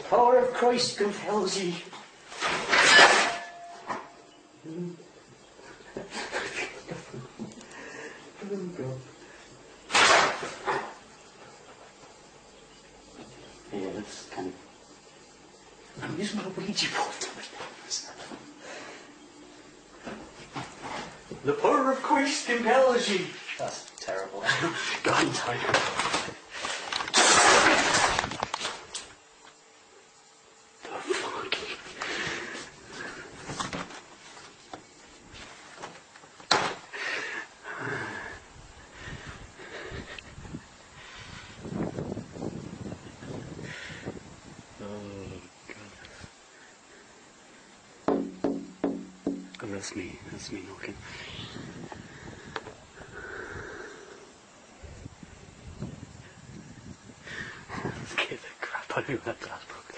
power of Christ compels ye. Yeah, that's kind of... I'm using my Ouija board. The power of Christ compels ye. That's terrible. God, I'm tired. That's me knocking. Scared the crap out of me when that glass broke.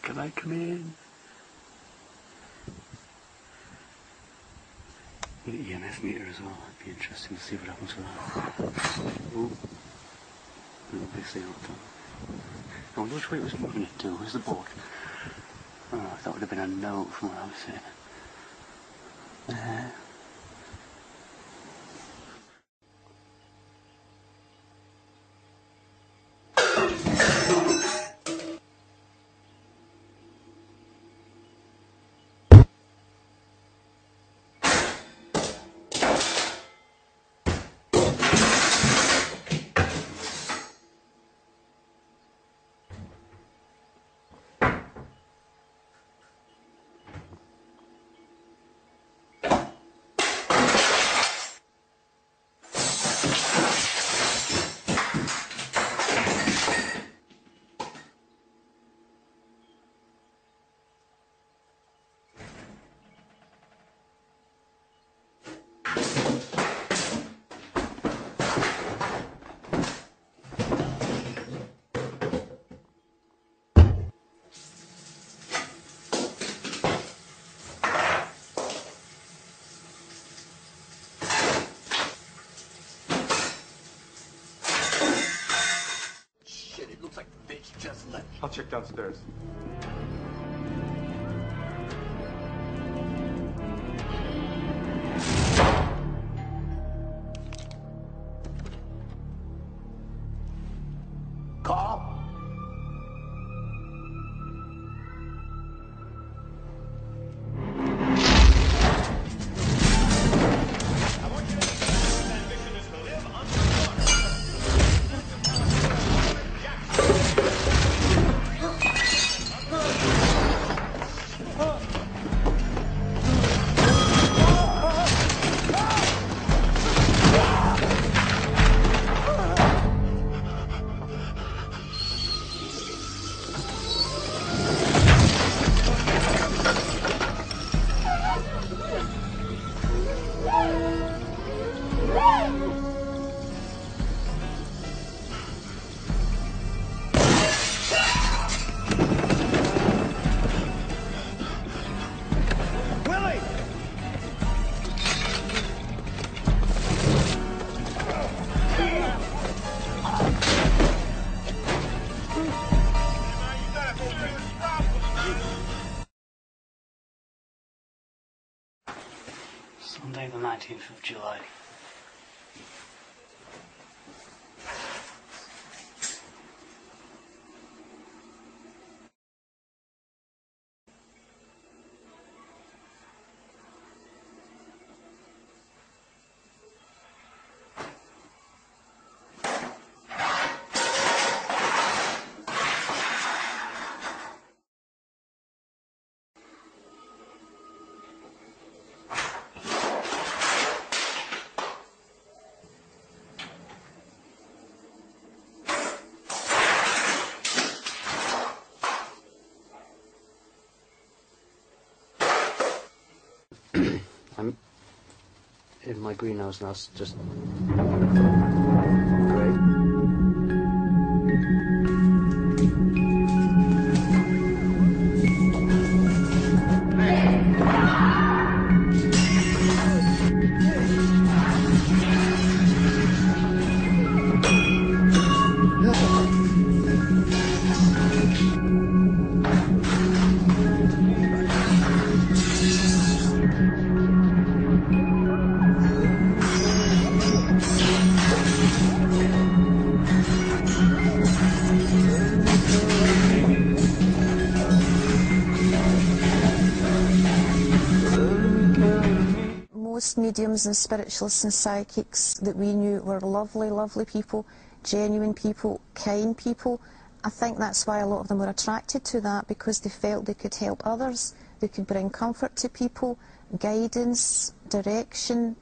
Can I come in? The EMF meter as well, it'd be interesting to see what happens with that. Ooh. Obviously not done. I wonder which way it was moving it to. Where's the board? Oh, that would have been a no from what I was saying. I'll check downstairs. Cop! Sunday the 19th of July. I'm in my greenhouse now, it's just great. most mediums and spiritualists and psychics that we knew were lovely, lovely people, genuine people, kind people. I think that's why a lot of them were attracted to that, because they felt they could help others, they could bring comfort to people, guidance, direction,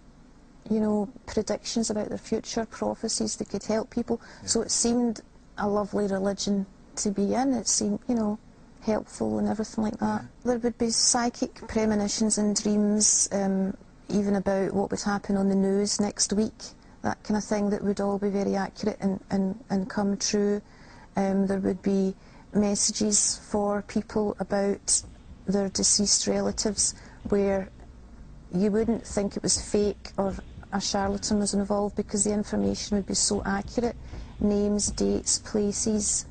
you know, predictions about their future, prophecies, they could help people. Yeah. So it seemed a lovely religion to be in. It seemed, you know, helpful and everything like that. Yeah. There would be psychic premonitions and dreams, even about what would happen on the news next week, that kind of thing, that would all be very accurate and come true. There would be messages for people about their deceased relatives where you wouldn't think it was fake or a charlatan was involved, because the information would be so accurate. Names, dates, places,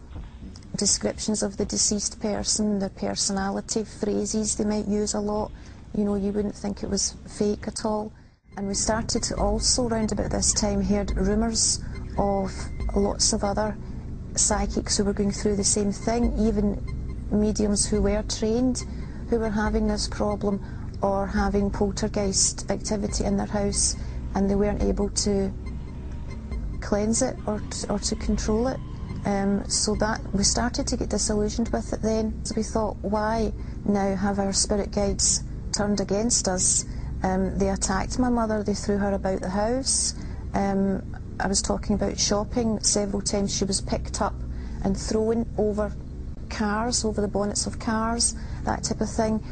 descriptions of the deceased person, their personality, phrases they might use a lot. You know, you wouldn't think it was fake at all. And we started to also, round about this time, heard rumours of lots of other psychics who were going through the same thing, even mediums who were trained, who were having this problem or having poltergeist activity in their house, and they weren't able to cleanse it or to control it. So that we started to get disillusioned with it then. So we thought, why now have our spirit guides turned against us? They attacked my mother, they threw her about the house. I was talking about shopping. Several times she was picked up and thrown over cars, over the bonnets of cars, that type of thing.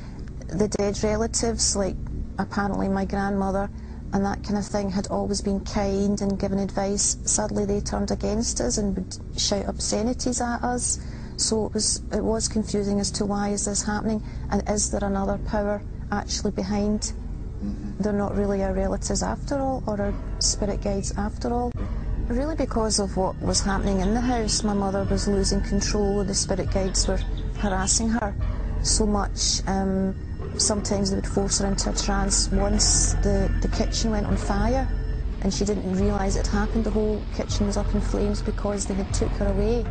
The dead relatives, like apparently my grandmother and that kind of thing, had always been kind and given advice. Suddenly they turned against us and would shout obscenities at us. So it was confusing as to why is this happening, and is there another power actually behind? They're not really our relatives after all, or our spirit guides after all. Really because of what was happening in the house. My mother was losing control, the spirit guides were harassing her so much. Sometimes they would force her into a trance. Once the kitchen went on fire and she didn't realise it happened. The whole kitchen was up in flames because they had took her away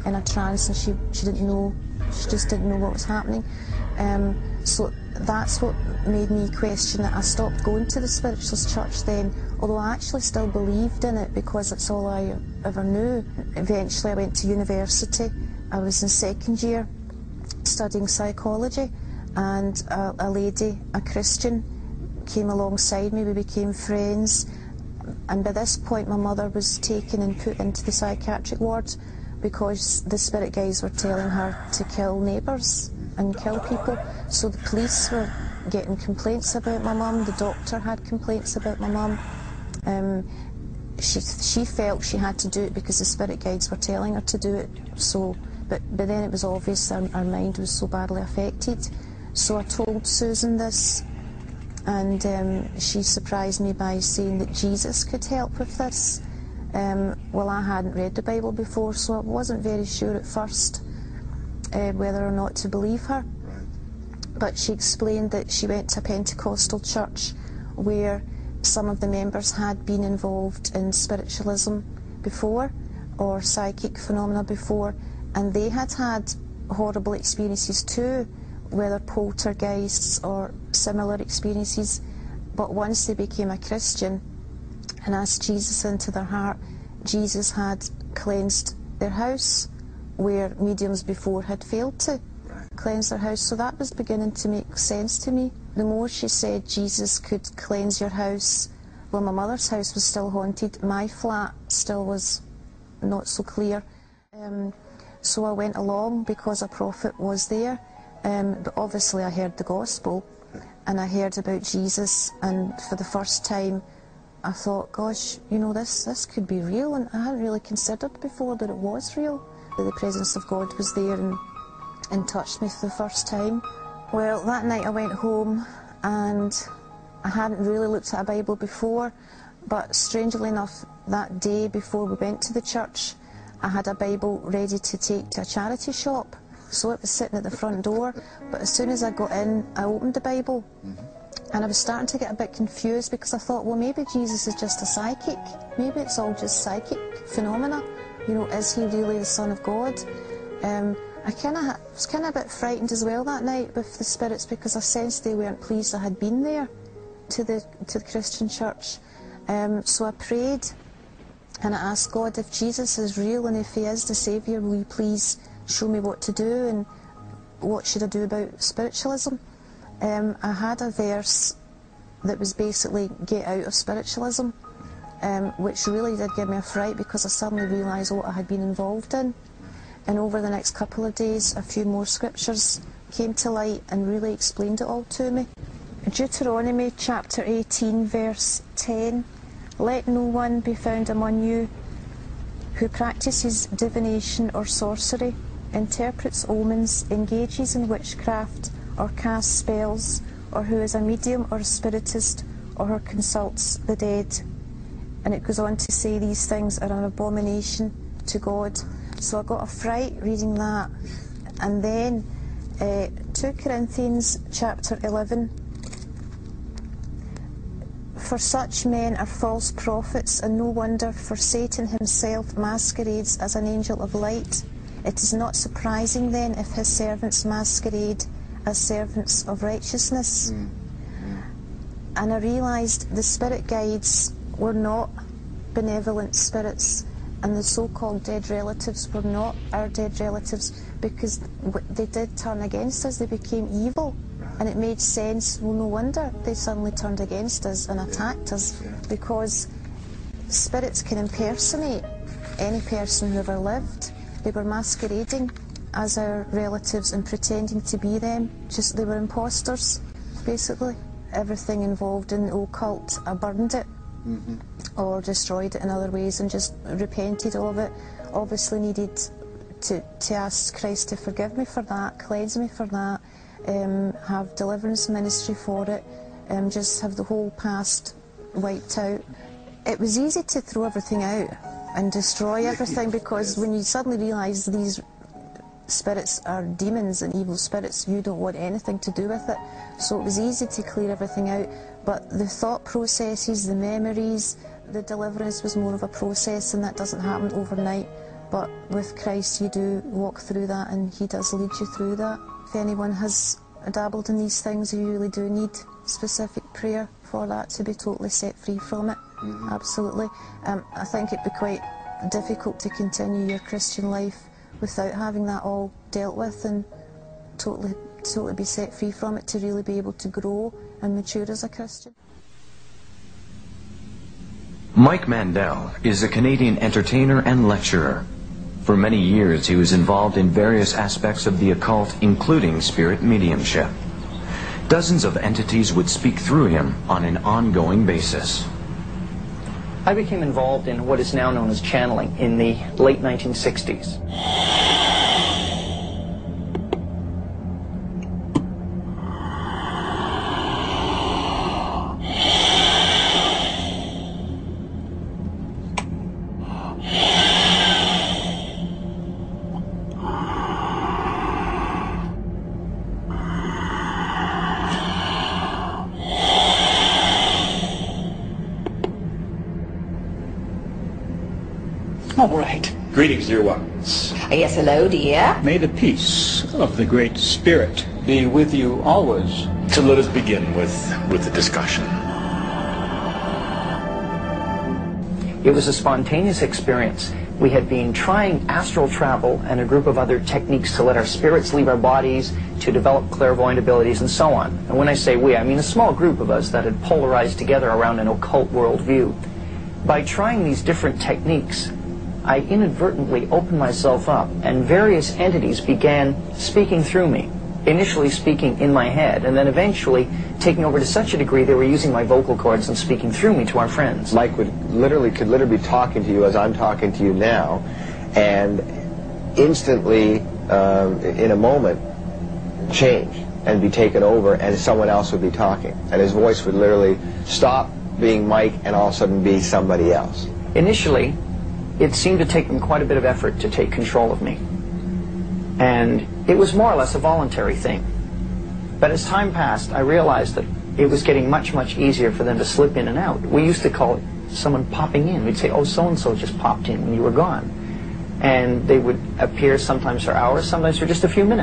in a trance, and she didn't know, she just didn't know what was happening. So that's what made me question it. I stopped going to the spiritualist church then, although I actually still believed in it because it's all I ever knew. Eventually I went to university. I was in second year studying psychology, and a lady, a Christian, came alongside me. We became friends, and by this point my mother was taken and put into the psychiatric ward because the spirit guides were telling her to kill neighbours and kill people. So the police were getting complaints about my mum, the doctor had complaints about my mum. She felt she had to do it because the spirit guides were telling her to do it. So, but then it was obvious our mind was so badly affected. So I told Susan this, and she surprised me by saying that Jesus could help with this. Well, I hadn't read the Bible before, so I wasn't very sure at first whether or not to believe her. But she explained that she went to a Pentecostal church where some of the members had been involved in spiritualism before, or psychic phenomena before, and they had had horrible experiences too, whether poltergeists or similar experiences. But once they became a Christian and asked Jesus into their heart, Jesus had cleansed their house where mediums before had failed to cleanse their house. So that was beginning to make sense to me. The more she said Jesus could cleanse your house, well, my mother's house was still haunted, my flat still was not so clear. So I went along because a prophet was there, but obviously I heard the gospel and I heard about Jesus, and for the first time I thought, gosh, you know, this could be real, and I hadn't really considered before that it was real. The presence of God was there and touched me for the first time. Well, that night I went home and I hadn't really looked at a Bible before, but strangely enough, that day before we went to the church, I had a Bible ready to take to a charity shop. So it was sitting at the front door, but as soon as I got in, I opened the Bible. And I was starting to get a bit confused because I thought, well, maybe Jesus is just a psychic. Maybe it's all just psychic phenomena. You know, is he really the Son of God? I was kind of a bit frightened as well that night with the spirits because I sensed they weren't pleased I had been there. to the Christian church. So I prayed and I asked God, if Jesus is real and if he is the Saviour, will you please show me what to do and what should I do about spiritualism? I had a verse that was basically get out of spiritualism, which really did give me a fright because I suddenly realised what I had been involved in. And over the next couple of days, a few more scriptures came to light and really explained it all to me. Deuteronomy chapter 18 verse 10, let no one be found among you who practices divination or sorcery, interprets omens, engages in witchcraft, or casts spells, or who is a medium or a spiritist, or who consults the dead. And it goes on to say these things are an abomination to God. So I got a fright reading that. And then 2 Corinthians chapter 11, for such men are false prophets, and no wonder, for Satan himself masquerades as an angel of light. It is not surprising then if his servants masquerade as servants of righteousness. And I realised the spirit guides were not benevolent spirits, and the so-called dead relatives were not our dead relatives, because they did turn against us, they became evil. And it made sense. Well, no wonder they suddenly turned against us and attacked us, because spirits can impersonate any person who ever lived. They were masquerading as our relatives and pretending to be them. Just they were imposters, basically. Everything involved in the occult, I burned it or destroyed it in other ways and just repented of it. Obviously needed to ask Christ to forgive me for that, cleanse me for that, have deliverance ministry for it, just have the whole past wiped out. It was easy to throw everything out and destroy everything, because when you suddenly realise these spirits are demons and evil spirits, you don't want anything to do with it. So it was easy to clear everything out, but the thought processes, the memories, the deliverance was more of a process, and that doesn't happen overnight. But with Christ you do walk through that, and he does lead you through that. If anyone has dabbled in these things, you really do need specific prayer for that to be totally set free from it. Absolutely. I think it'd be quite difficult to continue your Christian life without having that all dealt with and totally be set free from it, to really be able to grow and mature as a Christian. Mike Mandel is a Canadian entertainer and lecturer. For many years he was involved in various aspects of the occult, including spirit mediumship. Dozens of entities would speak through him on an ongoing basis. I became involved in what is now known as channeling in the late 1960s. All right. Greetings, dear ones. Yes, hello, dear. May the peace of the Great Spirit be with you always. So let us begin with the discussion. It was a spontaneous experience. We had been trying astral travel and a group of other techniques to let our spirits leave our bodies, to develop clairvoyant abilities, and so on. And when I say we, I mean a small group of us that had polarized together around an occult worldview. By trying these different techniques, I inadvertently opened myself up, and various entities began speaking through me. Initially speaking in my head, and then eventually taking over to such a degree they were using my vocal cords and speaking through me to our friends. Mike could literally be talking to you as I'm talking to you now, and instantly, in a moment, change and be taken over, and someone else would be talking, and his voice would literally stop being Mike and all of a sudden be somebody else. Initially, it seemed to take them quite a bit of effort to take control of me. And it was more or less a voluntary thing. But as time passed, I realized that it was getting much, much easier for them to slip in and out. We used to call it someone popping in. We'd say, oh, so-and-so just popped in when you were gone. And they would appear sometimes for hours, sometimes for just a few minutes.